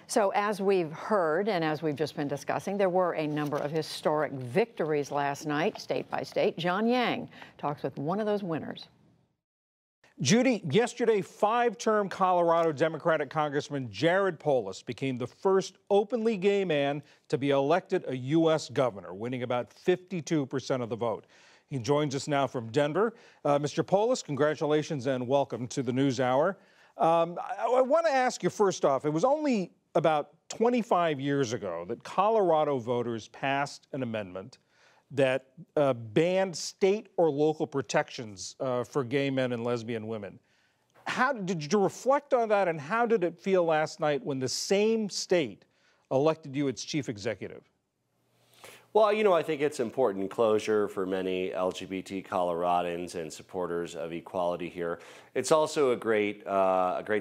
So as we've heard and as we've just been discussing, there were a number of historic victories last night, state by state. John Yang talks with one of those winners. Judy, yesterday, five-term Colorado Democratic Congressman Jared Polis became the first openly gay man to be elected a U.S. governor, winning about 52% of the vote. He joins us now from Denver. Mr. Polis, congratulations and welcome to the NewsHour. I want to ask you first off, it was only about 25 years ago that Colorado voters passed an amendment that banned state or local protections for gay men and lesbian women. How did you reflect on that, and how did it feel last night when the same state elected you its chief executive? Well, you know, I think it's important closure for many LGBT Coloradans and supporters of equality here. It's also a great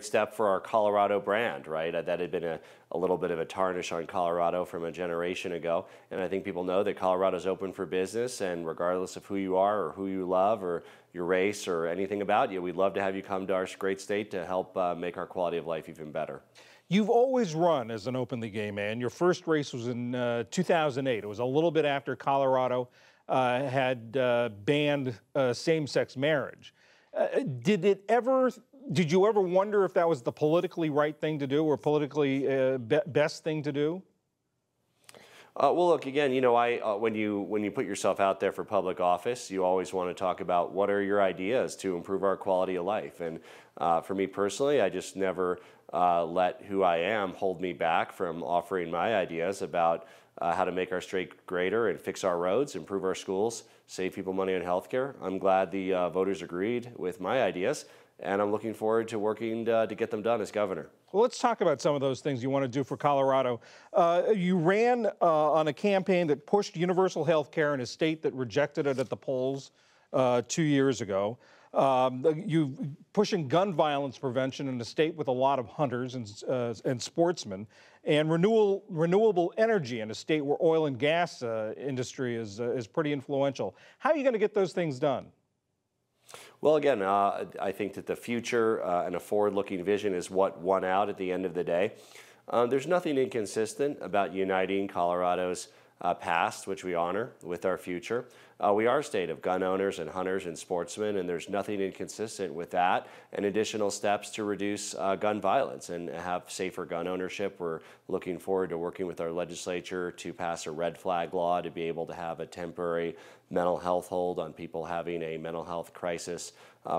step for our Colorado brand, right? That had been a little bit of a tarnish on Colorado from a generation ago. And I think people know that Colorado's open for business, and regardless of who you are or who you love or your race or anything about you, we'd love to have you come to our great state to help make our quality of life even better. You've always run as an openly gay man. Your first race was in 2008. It was a little bit after Colorado had banned same-sex marriage. Did you ever wonder if that was the politically right thing to do or politically best thing to do? Well, look, again, you know, when you put yourself out there for public office, you always want to talk about what are your ideas to improve our quality of life. And for me personally, I just never let who I am hold me back from offering my ideas about how to make our state greater and fix our roads, improve our schools, save people money on health care. I'm glad the voters agreed with my ideas, and I'm looking forward to working to get them done as governor. Well, let's talk about some of those things you want to do for Colorado. You ran on a campaign that pushed universal health care in a state that rejected it at the polls 2 years ago. You pushing gun violence prevention in a state with a lot of hunters and sportsmen, and renewable energy in a state where oil and gas industry is pretty influential. How are you going to get those things done? Well, again, I think that the future and a forward-looking vision is what won out at the end of the day. There's nothing inconsistent about uniting Colorado's past, which we honor, with our future. We are a state of gun owners and hunters and sportsmen, and there's nothing inconsistent with that, and additional steps to reduce gun violence and have safer gun ownership. We're looking forward to working with our legislature to pass a red flag law to be able to have a temporary mental health hold on people having a mental health crisis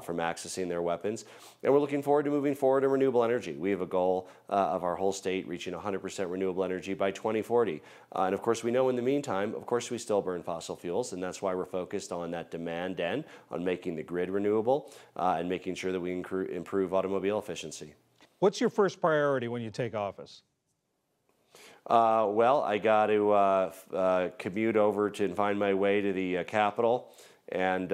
from accessing their weapons. And we're looking forward to moving forward in renewable energy. We have a goal of our whole state reaching 100% renewable energy by 2040. And of course, we know in the meantime, of course, we still burn fossil fuels, and that's why we're focused on that demand end, on making the grid renewable and making sure that we improve automobile efficiency. What's your first priority when you take office? Well, I got to commute over and find my way to the Capitol and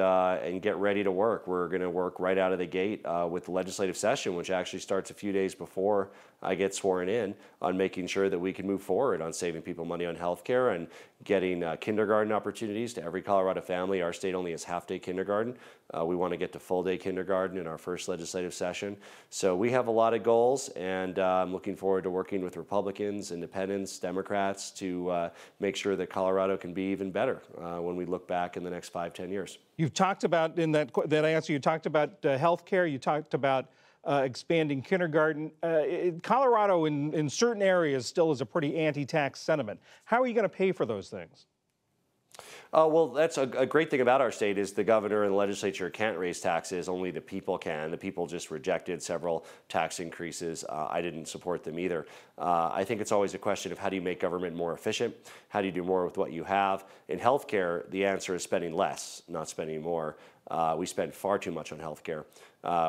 get ready to work. We're going to work right out of the gate with the legislative session, which actually starts a few days before I get sworn in, on making sure that we can move forward on saving people money on health care and getting kindergarten opportunities to every Colorado family. Our state only has half-day kindergarten. We want to get to full-day kindergarten in our first legislative session. So we have a lot of goals, and I'm looking forward to working with Republicans, Independents, Democrats to make sure that Colorado can be even better when we look back in the next 5-10 years. You've talked about, in that answer, you talked about health care, you talked about expanding kindergarten. Colorado, in certain areas, still is a pretty anti-tax sentiment. How are you going to pay for those things? Well, that's a great thing about our state is the governor and the legislature can't raise taxes, only the people can. The people just rejected several tax increases. I didn't support them either. I think it's always a question of how do you make government more efficient? How do you do more with what you have? In healthcare, the answer is spending less, not spending more. We spend far too much on healthcare.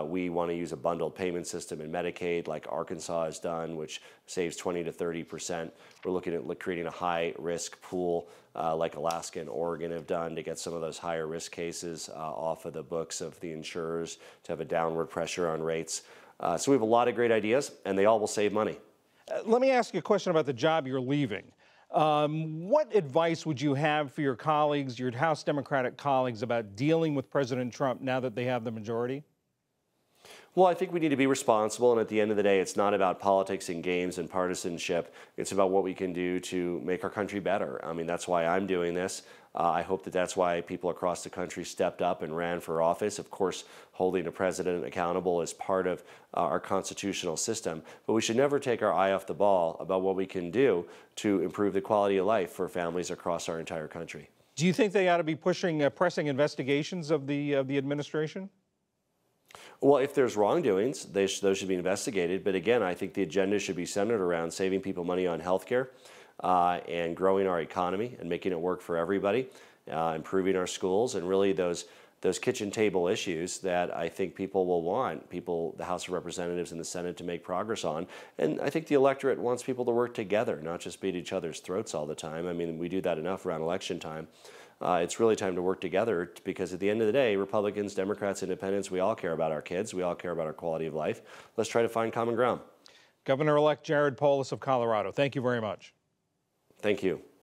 We want to use a bundled payment system in Medicaid like Arkansas has done, which saves 20 to 30%. We're looking at creating a high-risk pool like Alaska and Oregon have done to get some of those higher risk cases off of the books of the insurers to have a downward pressure on rates. So we have a lot of great ideas, and they all will save money. Let me ask you a question about the job you're leaving. What advice would you have for your colleagues, your House Democratic colleagues, about dealing with President Trump now that they have the majority? Well, I think we need to be responsible, and at the end of the day, it's not about politics and games and partisanship. It's about what we can do to make our country better. I mean, that's why I'm doing this. I hope that that's why people across the country stepped up and ran for office. Of course, holding a president accountable is part of our constitutional system, but we should never take our eye off the ball about what we can do to improve the quality of life for families across our entire country. Do you think they ought to be pressing investigations of the administration? Well, if there's wrongdoings, those should be investigated. But again, I think the agenda should be centered around saving people money on health care and growing our economy and making it work for everybody, improving our schools, and really those kitchen table issues that I think people will want the House of Representatives and the Senate to make progress on. And I think the electorate wants people to work together, not just beat each other's throats all the time. I mean, we do that enough around election time. It's really time to work together, because at the end of the day, Republicans, Democrats, Independents, we all care about our kids. We all care about our quality of life. Let's try to find common ground. Governor-elect Jared Polis of Colorado, thank you very much. Thank you.